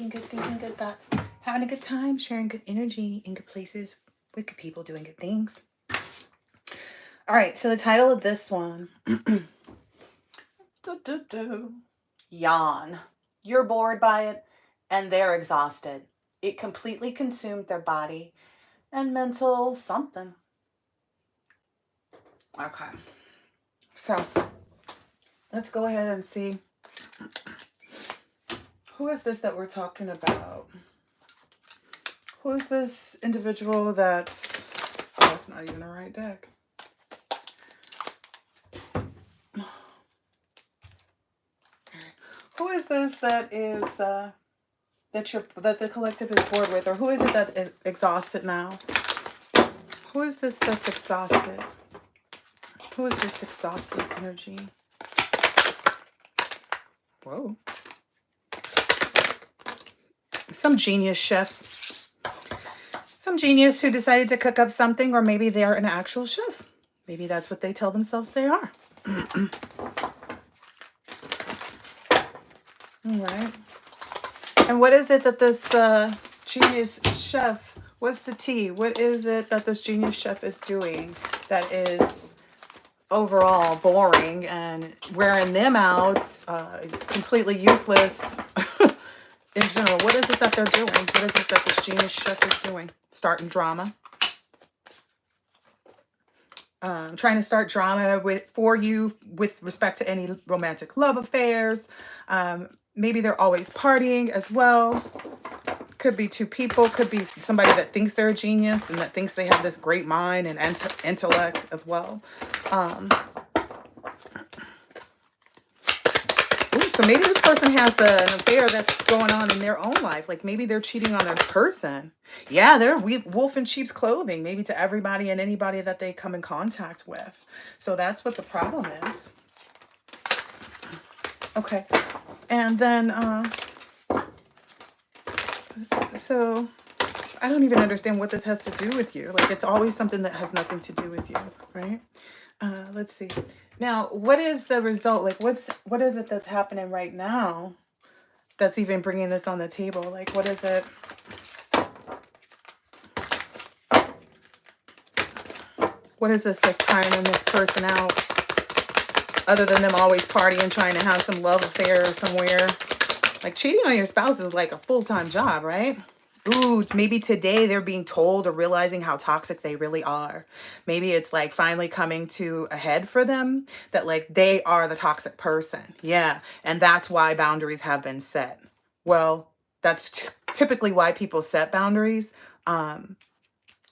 good, thinking good thoughts, having a good time, sharing good energy in good places with good people, doing good things. All right, so the title of this one, Yawn. You're bored by it, and they're exhausted. It completely consumed their body and mental something. Okay, so let's go ahead and see. Who is this that we're talking about? Who is this individual that's... Oh, that's not even the right deck. Who is this that is that the collective is bored with, or who is it that is exhausted now? Who is this that's exhausted? Who is this exhausted energy? Whoa. Some genius chef. Some genius who decided to cook up something, or maybe they are an actual chef. Maybe that's what they tell themselves they are. All right. And what is it that this genius chef, what's the tea? What is it that this genius chef is doing that is overall boring and wearing them out, completely useless in general? What is it that they're doing? What is it that this genius chef is doing? Starting drama. Trying to start drama for you with respect to any romantic love affairs. Maybe they're always partying as well. Could be two people. Could be somebody that thinks they're a genius and that thinks they have this great mind and intellect as well. So maybe this person has an affair that's going on in their own life. Like maybe they're cheating on their person. Yeah, they're wolf in sheep's clothing, maybe to everybody and anybody that they come in contact with. So that's what the problem is. Okay. And then, so I don't even understand what this has to do with you. Like it's always something that has nothing to do with you, right? Let's see. Now, what is the result? Like, what is it that's happening right now that's even bringing this on the table? Like, what is it? What is this that's tiring this person out? Other than them always partying, trying to have some love affair somewhere. Like, cheating on your spouse is like a full-time job, right? Ooh, maybe today they're being told or realizing how toxic they really are. Maybe it's like finally coming to a head for them that like they are the toxic person. Yeah. And that's why boundaries have been set. Well, that's typically why people set boundaries.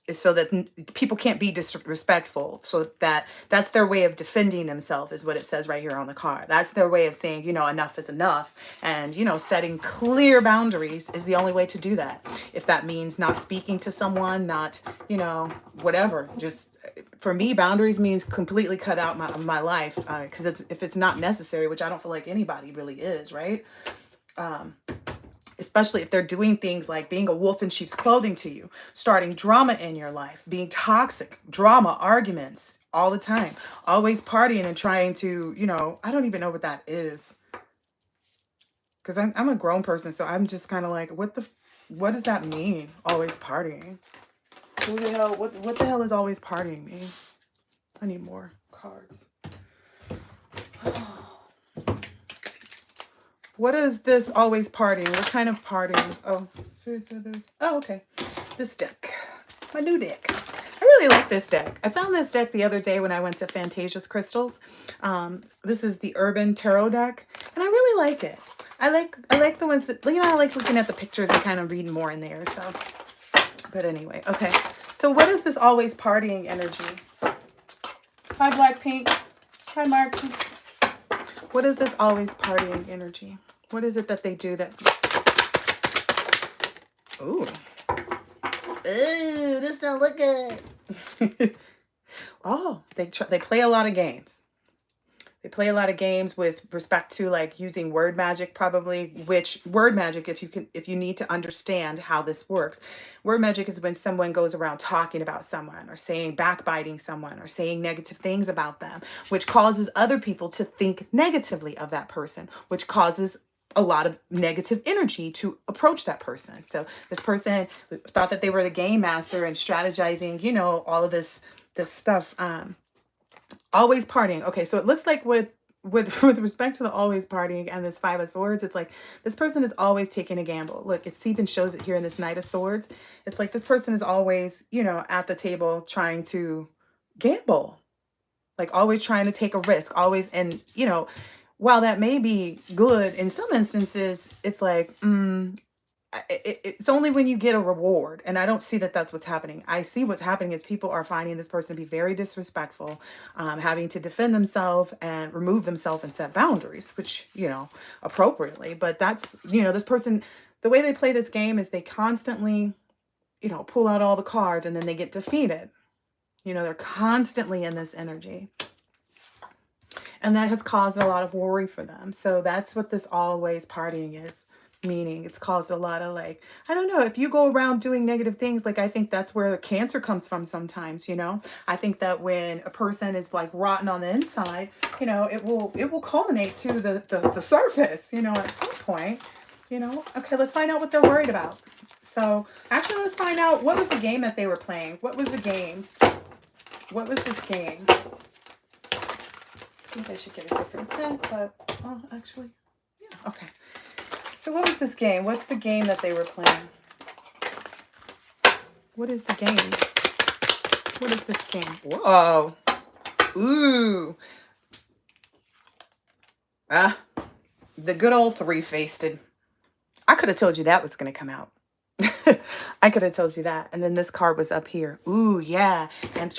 Is so that people can't be disrespectful. So that's their way of defending themselves, is what it says right here on the card. That's their way of saying, enough is enough. And, setting clear boundaries is the only way to do that. If that means not speaking to someone, not, whatever. Just for me, boundaries means completely cut out my life. Because if it's not necessary, which I don't feel like anybody really is, right? Especially if they're doing things like being a wolf in sheep's clothing to you, starting drama in your life, being toxic, drama, arguments all the time, always partying and trying to, I don't even know what that is. Because I'm a grown person, so I'm just kind of like, what does that mean? Always partying. Who the hell, what the hell is always partying mean? I need more cards. What is this always partying? What kind of partying? Oh, okay. This deck. My new deck. I really like this deck. I found this deck the other day when I went to Fantasia's Crystals. This is the Urban Tarot deck, and I really like it. I like the ones that, I like looking at the pictures and kind of reading more in there. So, but anyway, okay. So what is this always partying energy? Hi, Blackpink. Hi, Mark. What is this always partying energy? What is it that they do that... Ooh. Ooh, this don't look good. Oh, they play a lot of games. They play a lot of games with respect to like using word magic, probably, which word magic, if you need to understand how this works, word magic is when someone goes around talking about someone or saying, backbiting someone or saying negative things about them, which causes other people to think negatively of that person, which causes a lot of negative energy to approach that person. So this person thought that they were the game master and strategizing, you know, all of this stuff. Always partying. Okay, so it looks like with with respect to the always partying and this Five of Swords, it's like this person is always taking a gamble. Look, it even shows it here in this Knight of Swords. It's like this person is always, you know, at the table trying to gamble, like always trying to take a risk, always. And you know, while that may be good in some instances, it's like it's only when you get a reward. And I don't see that that's what's happening. I see what's happening is people are finding this person to be very disrespectful, having to defend themselves and remove themselves and set boundaries, which, you know, appropriately. But that's, you know, this person, the way they play this game is they constantly, you know, pull out all the cards and then they get defeated. You know, they're constantly in this energy. And that has caused a lot of worry for them. So that's what this always partying is meaning. It's caused a lot of, like, I don't know, if you go around doing negative things, like, I think that's where cancer comes from sometimes, you know. I think that when a person is like rotten on the inside, you know, it will culminate to the surface, you know, at some point, you know. Okay, let's find out what they're worried about. So actually, let's find out what was the game that they were playing. What was the game? What was this game? I think I should get a different tint, but actually, yeah, okay. So what was this game? What's the game that they were playing? What is the game? What is this game? Whoa. Ooh. The good old three-faced. I could have told you that was going to come out. I could have told you that. And then this card was up here. Ooh, yeah. And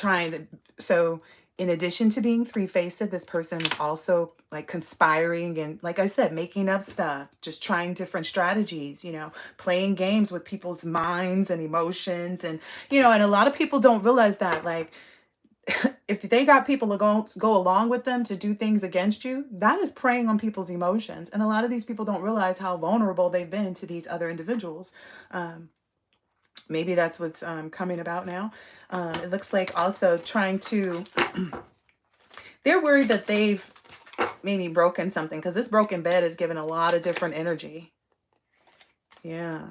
so in addition to being three-faced, this person is also like conspiring and, like I said, making up stuff, just trying different strategies, you know, playing games with people's minds and emotions. And, you know, and a lot of people don't realize that, like, if they got people to go along with them to do things against you, that is preying on people's emotions. And a lot of these people don't realize how vulnerable they've been to these other individuals. Maybe that's what's coming about now. It looks like also trying to, they're worried that they've maybe broken something, because this broken bed is giving a lot of different energy. Yeah.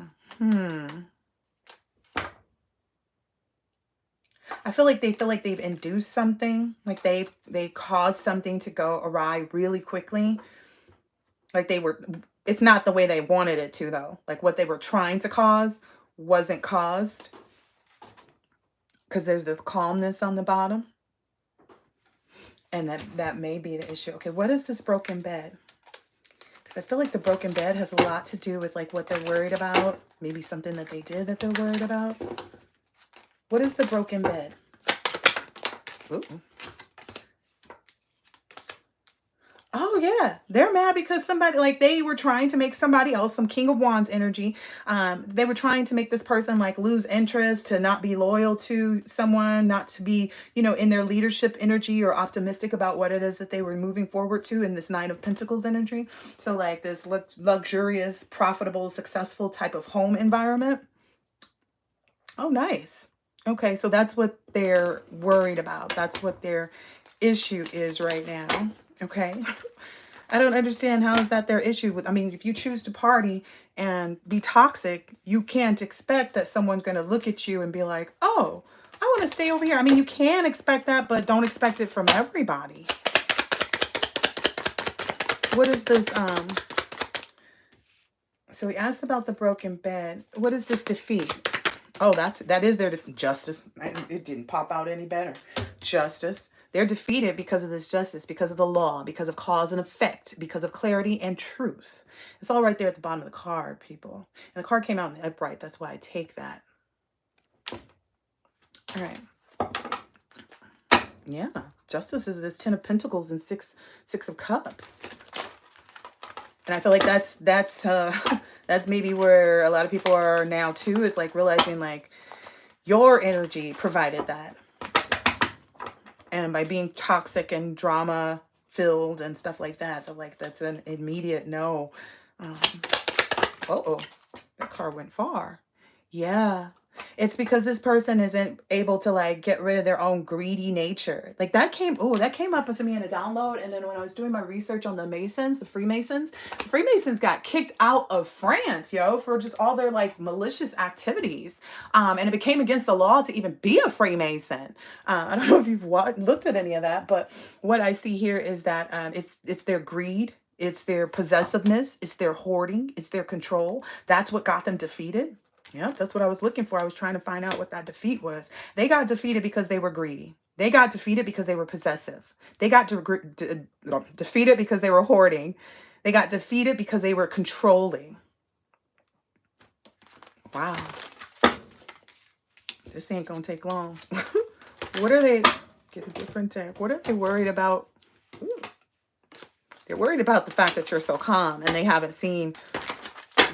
I feel like they've induced something, like they caused something to go awry really quickly. Like it's not the way they wanted it to, though. Like what they were trying to cause wasn't caused, because there's this calmness on the bottom. And that may be the issue. Okay, what is this broken bed? Because I feel like the broken bed has a lot to do with like what they're worried about. Maybe something that they did that they're worried about. What is the broken bed? Ooh. Oh, yeah. They're mad because somebody, like, they were trying to make somebody else, some King of Wands energy. They were trying to make this person, like, lose interest, to not be loyal to someone, not to be, you know, in their leadership energy or optimistic about what it is that they were moving forward to in this Nine of Pentacles energy. So, like, this luxurious, profitable, successful type of home environment. Oh, nice. Okay, so that's what they're worried about. That's what their issue is right now. Okay. I don't understand, how is that their issue with, I mean, if you choose to party and be toxic, you can't expect that someone's going to look at you and be like, oh, I want to stay over here. I mean, you can expect that, but don't expect it from everybody. What is this? So we asked about the broken bed. What is this defeat? Oh, that is their justice. It didn't pop out any better. Justice. They're defeated because of this justice, because of the law, because of cause and effect, because of clarity and truth. It's all right there at the bottom of the card, people. And the card came out in the upright. That's why I take that. All right. Yeah. Justice is this 10 of Pentacles and six of Cups. And I feel like that's maybe where a lot of people are now too, is like realizing like your energy provided that. And by being toxic and drama filled and stuff like that, like that's an immediate no. Uh-oh, that card went far. Yeah. It's because this person isn't able to like get rid of their own greedy nature. Like that came up to me in a download. And then when I was doing my research on the Freemasons got kicked out of France, yo, for just all their like malicious activities. And it became against the law to even be a Freemason. I don't know if you've looked at any of that, but what I see here is that it's their greed. It's their possessiveness. It's their hoarding. It's their control. That's what got them defeated. Yeah, that's what I was looking for. I was trying to find out what that defeat was. They got defeated because they were greedy. They got defeated because they were possessive. They got defeated because they were hoarding. They got defeated because they were controlling. Wow. This ain't going to take long. What are they? Get a different deck. What are they worried about? Ooh. They're worried about the fact that you're so calm and they haven't seen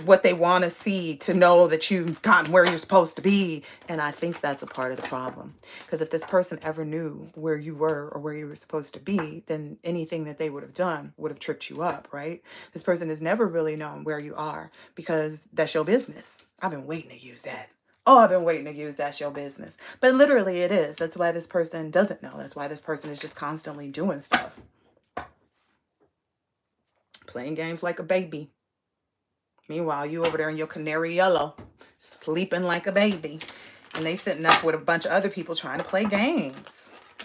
what they want to see to know that you've gotten where you're supposed to be. And I think that's a part of the problem. Because if this person ever knew where you were or where you were supposed to be, then anything that they would have done would have tripped you up, right? This person has never really known where you are because that's your business. I've been waiting to use that. Oh, I've been waiting to use that's your business. But literally it is. That's why this person doesn't know. That's why this person is just constantly doing stuff. Playing games like a baby. Meanwhile, you over there in your canary yellow, sleeping like a baby. And they sitting up with a bunch of other people trying to play games.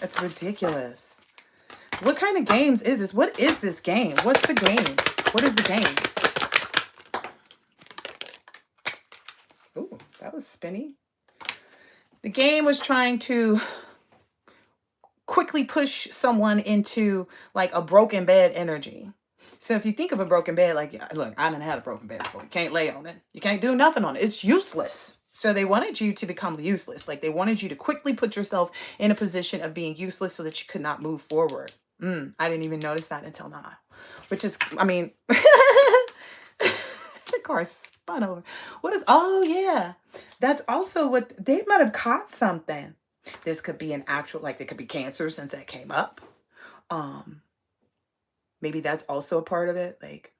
It's ridiculous. What kind of games is this? What is this game? What's the game? What is the game? Ooh, that was spinny. The game was trying to quickly push someone into like a broken bed energy. So if you think of a broken bed, like, look, I done had a broken bed before. You can't lay on it. You can't do nothing on it. It's useless. So they wanted you to become useless. Like they wanted you to quickly put yourself in a position of being useless so that you could not move forward. I didn't even notice that until now. Which is, I mean, the car spun over. What is, oh yeah. That's also what, they might have caught something. This could be an actual, like it could be cancer since that came up. Maybe that's also a part of it. Like,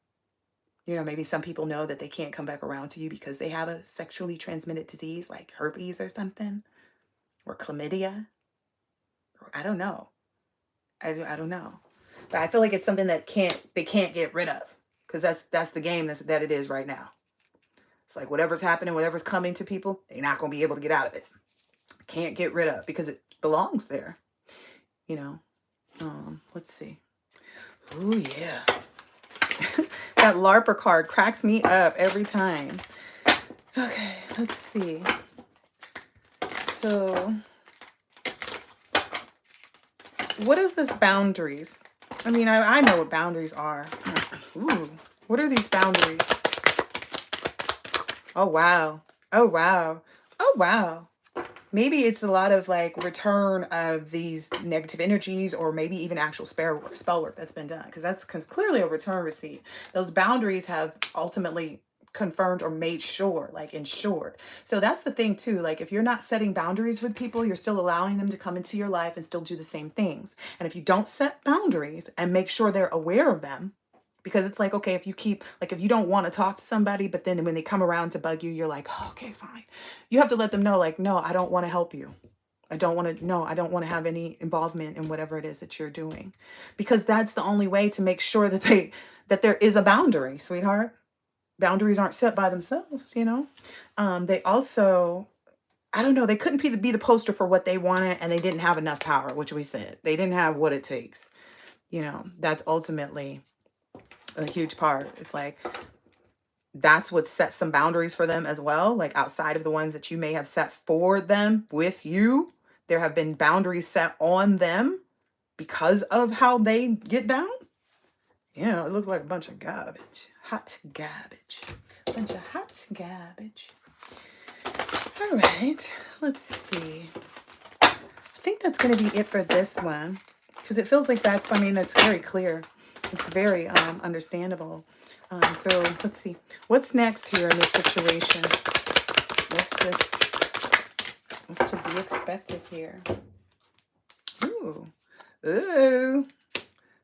you know, maybe some people know that they can't come back around to you because they have a sexually transmitted disease like herpes or something, or chlamydia, or I don't know. I don't know. But I feel like it's something that they can't get rid of because that's the game that it is right now. It's like whatever's happening, whatever's coming to people, they're not going to be able to get out of it. Can't get rid of because it belongs there. You know, let's see. Oh yeah. That LARPer card cracks me up every time. Okay, let's see. So, what is this boundaries? I mean, I know what boundaries are. Ooh, what are these boundaries? Oh, wow. Oh, wow. Oh, wow. Maybe it's a lot of like return of these negative energies, or maybe even actual spell work that's been done, because that's clearly a return receipt. Those boundaries have ultimately confirmed or made sure, like ensured. So that's the thing too. Like if you're not setting boundaries with people, you're still allowing them to come into your life and still do the same things. And if you don't set boundaries and make sure they're aware of them, because it's like, okay, if you don't want to talk to somebody, but then when they come around to bug you, you're like, oh, okay, fine. You have to let them know, like, no, I don't want to help you. I don't want to have any involvement in whatever it is that you're doing, because that's the only way to make sure that there is a boundary, sweetheart. Boundaries aren't set by themselves, you know. They also, I don't know, they couldn't be the poster for what they wanted, and they didn't have enough power, which we said. They didn't have what it takes. You know, that's ultimately a huge part. It's like that's what sets some boundaries for them as well. Like outside of the ones that you may have set for them with you, there have been boundaries set on them because of how they get down. Yeah, it looks like a bunch of garbage. Hot garbage. Bunch of hot garbage. All right, let's see. I think that's going to be it for this one, because it feels like that's very clear. It's very understandable. So let's see. What's next here in this situation? What's to be expected here? Ooh. Ooh.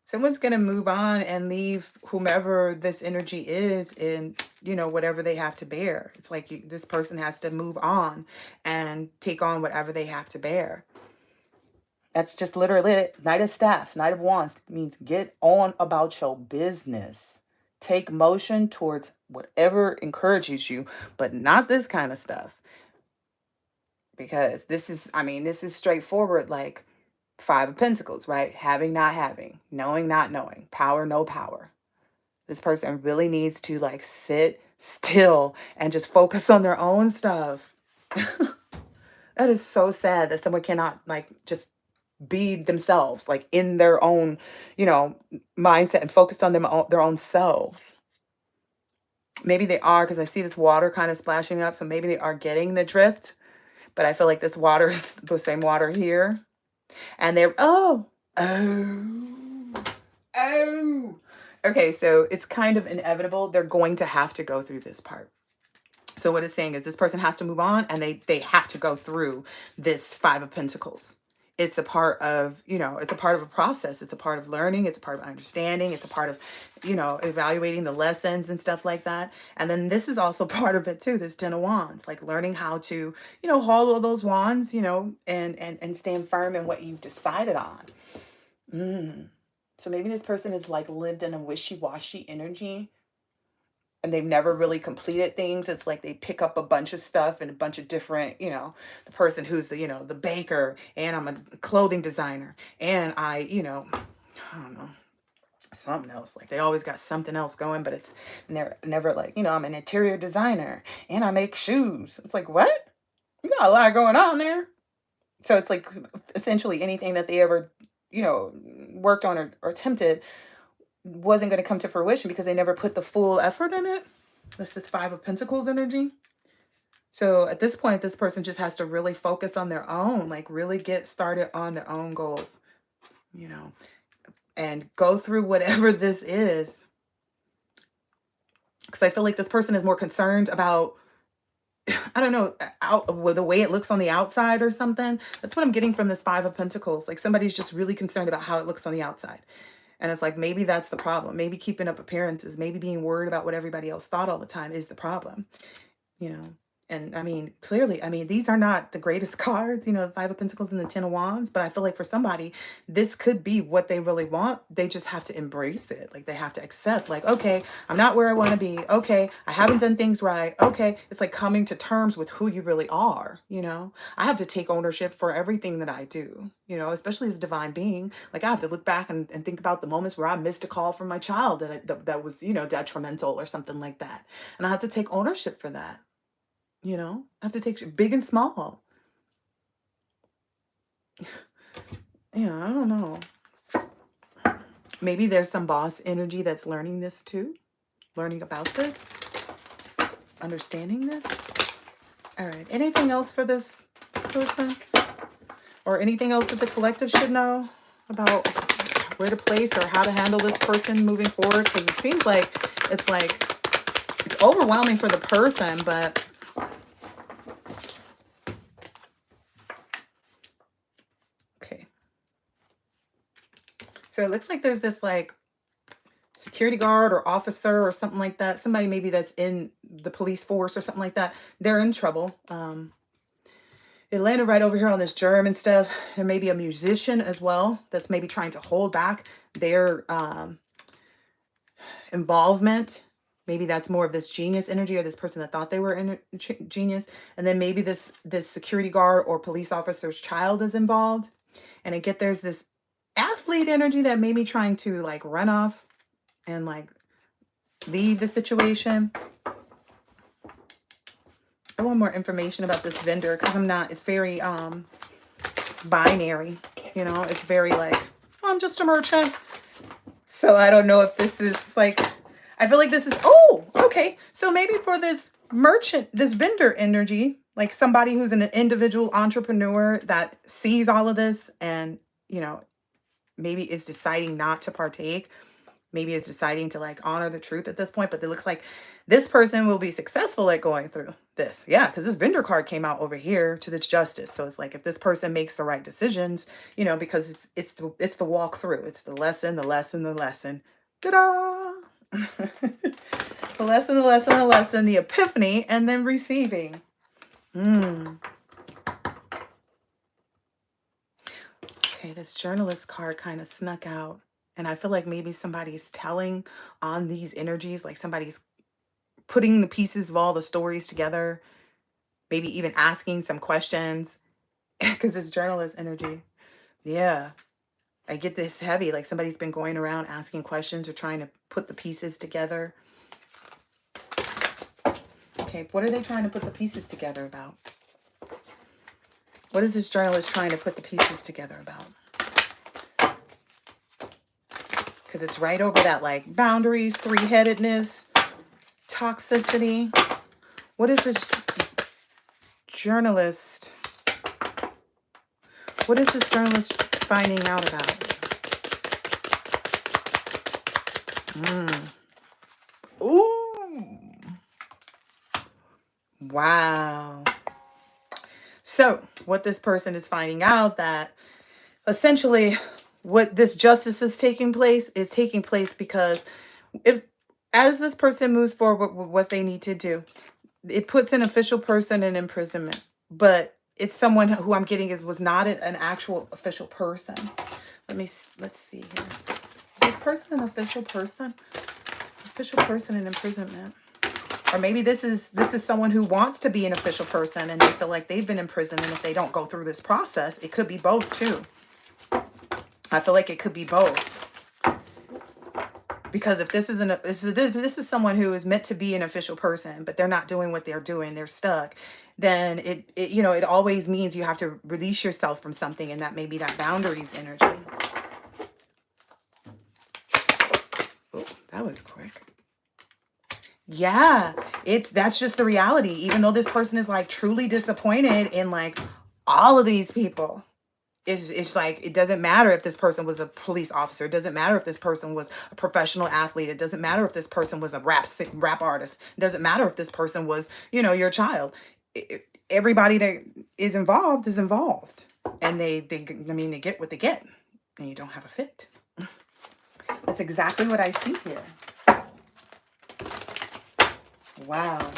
Someone's that's going to move on and leave whomever this energy is in, whatever they have to bear. It's like this person has to move on and take on whatever they have to bear. That's just literally it. Knight of Staffs, Knight of Wands means get on about your business. Take motion towards whatever encourages you, but not this kind of stuff. Because this is straightforward, like Five of Pentacles, right? Having, not having, knowing, not knowing, power, no power. This person really needs to like sit still and just focus on their own stuff. That is so sad that someone cannot like just be themselves, like in their own, mindset and focused on their own selves. Maybe they are, because I see this water kind of splashing up, so maybe they are getting the drift. But I feel like this water is the same water here. And they're, oh. Okay, so it's kind of inevitable. They're going to have to go through this part. So what it's saying is this person has to move on, and they have to go through this Five of Pentacles. It's a part of, it's a part of a process. It's a part of learning. It's a part of understanding. It's a part of, evaluating the lessons and stuff like that. And then this is also part of it too, this Ten of Wands, like learning how to, hollow those wands, and stand firm in what you've decided on. So maybe this person has like lived in a wishy-washy energy, and they've never really completed things. It's like they pick up a bunch of stuff and a bunch of different, the person who's the baker, and I'm a clothing designer, and I don't know, something else. Like they always got something else going, but it's never like, I'm an interior designer and I make shoes. It's like, what? You got a lot going on there. So it's like essentially anything that they ever, worked on or attempted wasn't going to come to fruition because they never put the full effort in it. That's this Five of Pentacles energy. So at this point, this person just has to really focus on their own, like really get started on their own goals, and go through whatever this is. Because I feel like this person is more concerned about, I don't know, with the way it looks on the outside or something. That's what I'm getting from this Five of Pentacles. Like somebody's just really concerned about how it looks on the outside. And it's like, maybe that's the problem. Maybe keeping up appearances, maybe being worried about what everybody else thought all the time is the problem, you know. And I mean, clearly, I mean, these are not the greatest cards, the Five of Pentacles and the Ten of Wands, but I feel like for somebody, this could be what they really want. They just have to embrace it. Like they have to accept, like, okay, I'm not where I want to be. Okay, I haven't done things right. Okay, it's like coming to terms with who you really are, I have to take ownership for everything that I do, especially as a divine being. Like I have to look back and think about the moments where I missed a call from my child that was, detrimental or something like that. And I have to take ownership for that. I have to take big and small. Yeah, I don't know. Maybe there's some boss energy that's learning this too. Learning about this. Understanding this. All right. Anything else for this person? Or anything else that the collective should know about where to place or how to handle this person moving forward? Because it seems like it's overwhelming for the person, but so it looks like there's this like security guard or officer or something like that. Somebody maybe that's in the police force or something like that. They're in trouble. It landed right over here on this germ and stuff. There may be a musician as well that's maybe trying to hold back their involvement. Maybe that's more of this genius energy or this person that thought they were in genius. And then maybe this security guard or police officer's child is involved. And I get there's this athlete energy that may be trying to like run off and like leave the situation. I want more information about this vendor because it's very binary, it's very like, oh, I'm just a merchant. So I don't know if this is like, I feel like this is, okay. So maybe for this merchant, this vendor energy, like somebody who's an individual entrepreneur that sees all of this and, maybe is deciding not to partake, maybe is deciding to like honor the truth at this point, but it looks like this person will be successful at going through this. Yeah, because this vendor card came out over here to this justice. So it's like if this person makes the right decisions, you know, because it's the walkthrough. It's the lesson, the lesson, the lesson. Ta-da! The lesson, the lesson, the lesson, the epiphany, and then receiving. Okay, this journalist card kind of snuck out. And I feel like maybe somebody's telling on these energies, like somebody's putting the pieces of all the stories together, maybe even asking some questions. Because this journalist energy, yeah, I get this heavy, like somebody's been going around asking questions or trying to put the pieces together. Okay, what are they trying to put the pieces together about? What is this journalist trying to put the pieces together about? Because it's right over that, like, boundaries, three-headedness, toxicity. What is this journalist? What is this journalist finding out about? Ooh. Wow. So what this person is finding out, that essentially what this justice is taking place because if, as this person moves forward with what they need to do, it puts an official person in imprisonment, but it's someone who I'm getting was not an actual official person. Let's see here. Is this person an official person? Official person in imprisonment. Or maybe this is someone who wants to be an official person and they feel like they've been in prison, and if they don't go through this process, it could be both too. I feel like it could be both. Because if this is someone who is meant to be an official person, but they're not doing what they're doing, they're stuck, then it you know, it always means you have to release yourself from something, and that may be that boundaries energy. Oh, that was quick. Yeah, that's just the reality. Even though this person is like truly disappointed in like all of these people. It's like, it doesn't matter if this person was a police officer. It doesn't matter if this person was a professional athlete. It doesn't matter if this person was a rap artist. It doesn't matter if this person was, you know, your child. Everybody that is involved. And they get what they get. And you don't have a fit. That's exactly what I see here. Wow.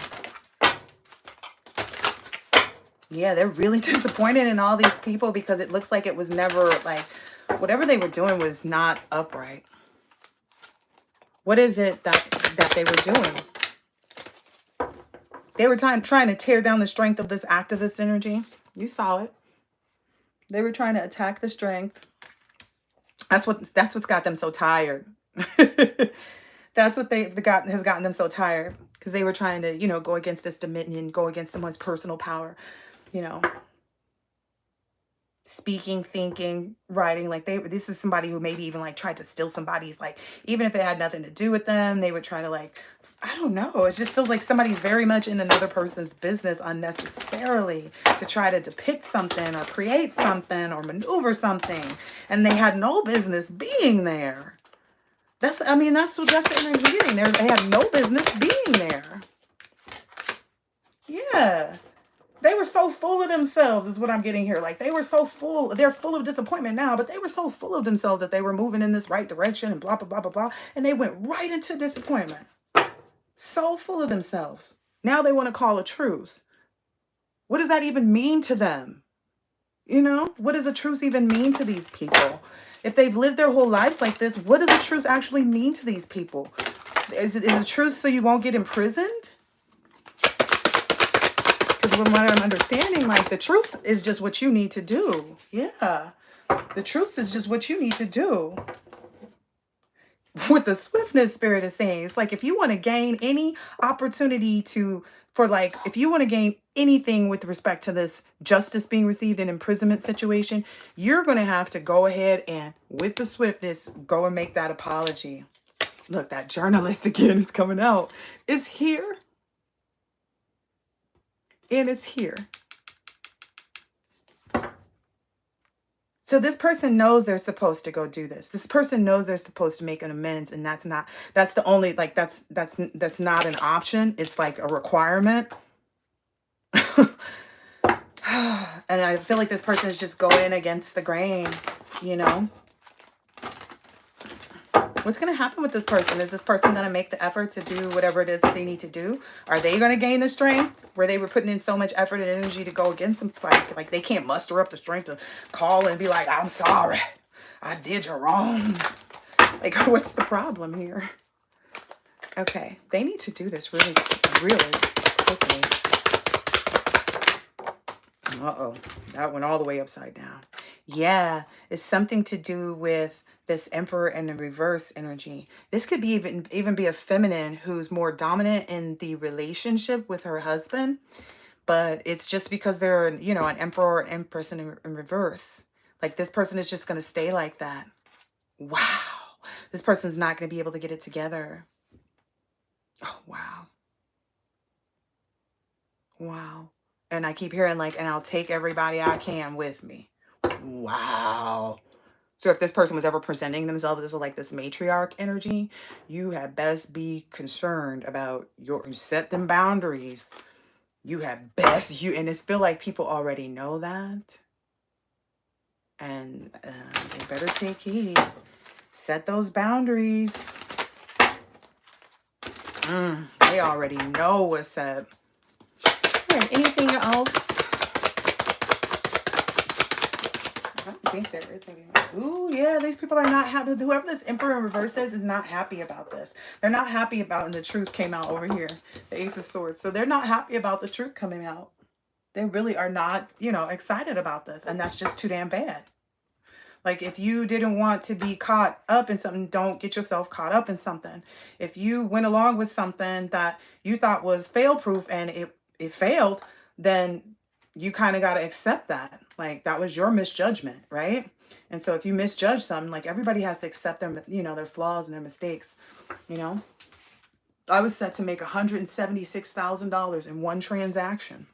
Yeah, they're really disappointed in all these people because it looks like it was never, like, whatever they were doing was not upright. What is it that they were doing? They were trying to tear down the strength of this activist energy. You saw it. They were trying to attack the strength. That's what's got them so tired. That's what has gotten them so tired, because they were trying to, you know, go against this dominion, go against someone's personal power, you know. Speaking, thinking, writing, like this is somebody who maybe even like tried to steal somebody's, like, even if it had nothing to do with them, they would try to, like, I don't know, it just feels like somebody's very much in another person's business unnecessarily to try to depict something or create something or maneuver something, and they had no business being there. That's the energy getting there. They had no business being there. Yeah. They were so full of themselves is what I'm getting here. Like, they were so full. They're full of disappointment now, but they were so full of themselves that they were moving in this right direction and blah, blah, blah, blah, blah. And they went right into disappointment. So full of themselves. Now they want to call a truce. What does that even mean to them? You know, what does a truce even mean to these people? If they've lived their whole lives like this, what does a truce actually mean to these people? Is a truce so you won't get imprisoned? From what I'm understanding, like, the truth is just what you need to do. Yeah. The truth is just what you need to do. What the swiftness spirit is saying, it's like, if you want to gain any opportunity if you want to gain anything with respect to this justice being received in imprisonment situation, you're going to have to go ahead and, with the swiftness, go and make that apology. Look, that journalist again is coming out. It's here. And it's here. So this person knows they're supposed to go do this. This person knows they're supposed to make an amends, and that's the only, like, that's not an option. It's like a requirement. And I feel like this person is just going against the grain, you know. What's going to happen with this person? Is this person going to make the effort to do whatever it is that they need to do? Are they going to gain the strength where they were putting in so much effort and energy to go against them? Like they can't muster up the strength to call and be like, I'm sorry, I did you wrong. Like, what's the problem here? Okay, they need to do this really, really quickly. Uh-oh, that went all the way upside down. Yeah, it's something to do with this emperor and the reverse energy. This could be even be a feminine who's more dominant in the relationship with her husband, but it's just because they're, you know, an emperor or an empress in reverse. Like this person is just going to stay like that. Wow. This person's not going to be able to get it together. Oh, wow. Wow. And I keep hearing like, and I'll take everybody I can with me. Wow. So if this person was ever presenting themselves as like this matriarch energy, you had best be concerned about your set them boundaries. You have best you and it's feel like people already know that. And they better take heed. Set those boundaries. They already know what's up. All right, anything else? I don't think there is anything. Ooh, yeah, these people are not happy. Whoever this emperor in reverse is not happy about this. They're not happy about, and the truth came out over here, the Ace of Swords. So they're not happy about the truth coming out. They really are not, you know, excited about this, and that's just too damn bad. Like, if you didn't want to be caught up in something, don't get yourself caught up in something. If you went along with something that you thought was fail-proof and it failed, then you kind of got to accept that. Like, that was your misjudgment, right? And so if you misjudge something, like, everybody has to accept them, you know, their flaws and their mistakes, you know? I was set to make $176,000 in one transaction.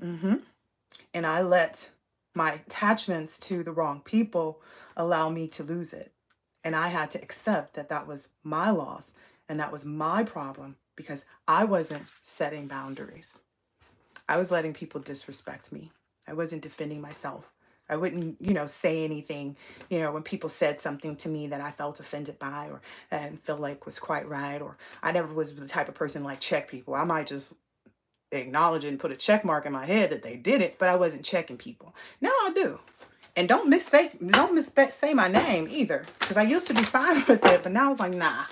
And I let my attachments to the wrong people allow me to lose it. And I had to accept that that was my loss and that was my problem because I wasn't setting boundaries. I was letting people disrespect me. I wasn't defending myself. I wouldn't, you know, say anything, you know, when people said something to me that I felt offended by or I didn't feel like was quite right. Or I never was the type of person like check people. I might just acknowledge it and put a check mark in my head that they did it, but I wasn't checking people. Now I do. And don't mistake, don't say my name either, because I used to be fine with it, but now I was like, nah.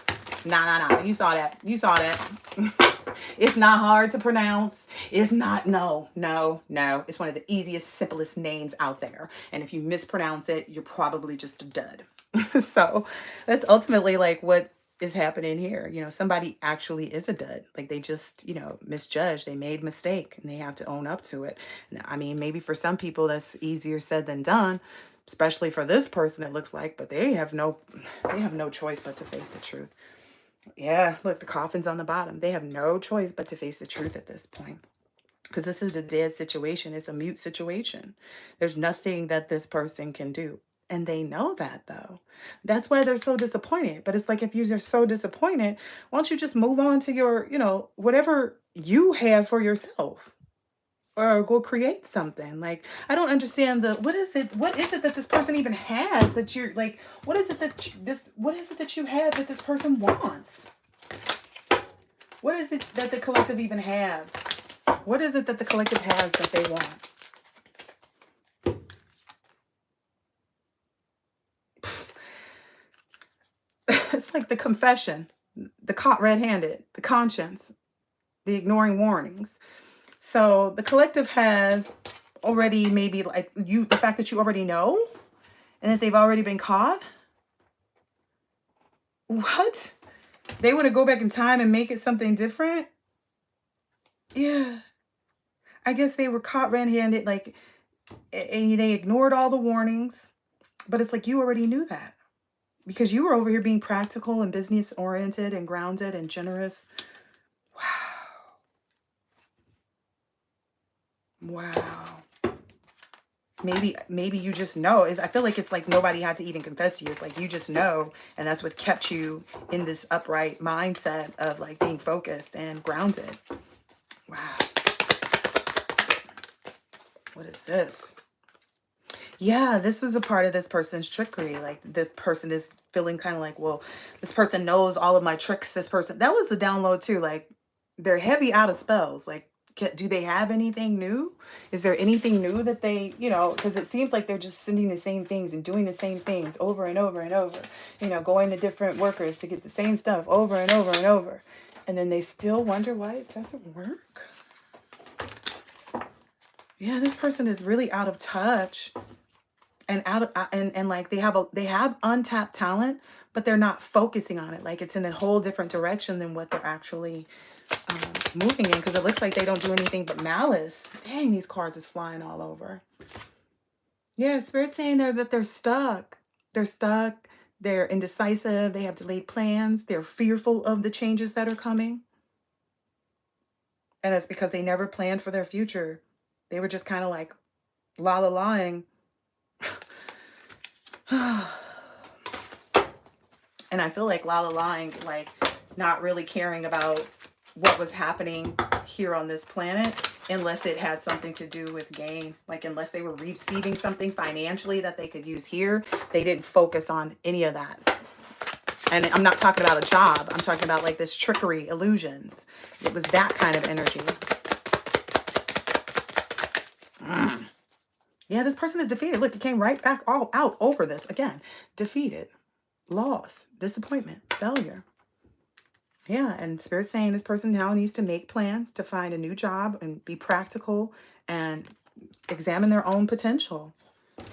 You saw that. You saw that. It's not hard to pronounce. It's not, no. It's one of the easiest, simplest names out there. And if you mispronounce it, you're probably just a dud. So that's ultimately like what is happening here. You know, somebody actually is a dud. Like they just, you know, misjudged. They made a mistake and they have to own up to it. I mean, maybe for some people that's easier said than done, especially for this person, it looks like, but they have no choice but to face the truth. Yeah, look, the coffin's on the bottom. They have no choice but to face the truth at this point. Because this is a dead situation. It's a mute situation. There's nothing that this person can do. And they know that, though. That's why they're so disappointed. But it's like, if you're so disappointed, why don't you just move on to your, you know, whatever you have for yourself? Or go create something. Like, I don't understand what is it that this person even has that you're like, what is it that you have that this person wants? What is it that the collective even has? What is it that the collective has that they want? It's like the confession, the caught red-handed, the conscience, the ignoring warnings. So the collective has already maybe like the fact that you already know and that they've already been caught. What? They want to go back in time and make it something different? Yeah. I guess they were caught red-handed, like, and they ignored all the warnings. But it's like you already knew that. Because you were over here being practical and business oriented and grounded and generous. Wow. Maybe you just know. I feel like it's like nobody had to even confess to you. It's like you just know, and that's what kept you in this upright mindset of like being focused and grounded. Wow. What is this? Yeah, this was a part of this person's trickery. Like the person is feeling kind of like, well, this person knows all of my tricks. This person, that was the download too. Like they're heavy out of spells. Like, do they have anything new? Is there anything new that they, because it seems like they're just sending the same things and doing the same things over and over and over, going to different workers to get the same stuff over and over and over. And then they still wonder why it doesn't work. Yeah, this person is really out of touch. And out of and like they have untapped talent, but they're not focusing on it. Like it's in a whole different direction than what they're actually moving in, because it looks like they don't do anything but malice. Dang, these cards is flying all over. Yeah, Spirit's saying there that they're stuck. They're stuck. They're indecisive. They have delayed plans. They're fearful of the changes that are coming. And it's because they never planned for their future. They were just kind of like la-la-laing. And I feel like la-la-laing, like not really caring about what was happening here on this planet, unless it had something to do with gain. Like unless they were receiving something financially that they could use here, they didn't focus on any of that. And I'm not talking about a job. I'm talking about like this trickery, illusions. It was that kind of energy. Yeah, this person is defeated. Look, it came right back all out over this again. Defeated, loss, disappointment, failure. Yeah, and Spirit's saying this person now needs to make plans to find a new job and be practical and examine their own potential.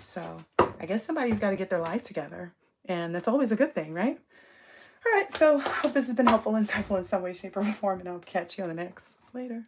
So I guess somebody's got to get their life together. And that's always a good thing, right? All right, so I hope this has been helpful, insightful in some way, shape, or form, and I'll catch you on the next. Later.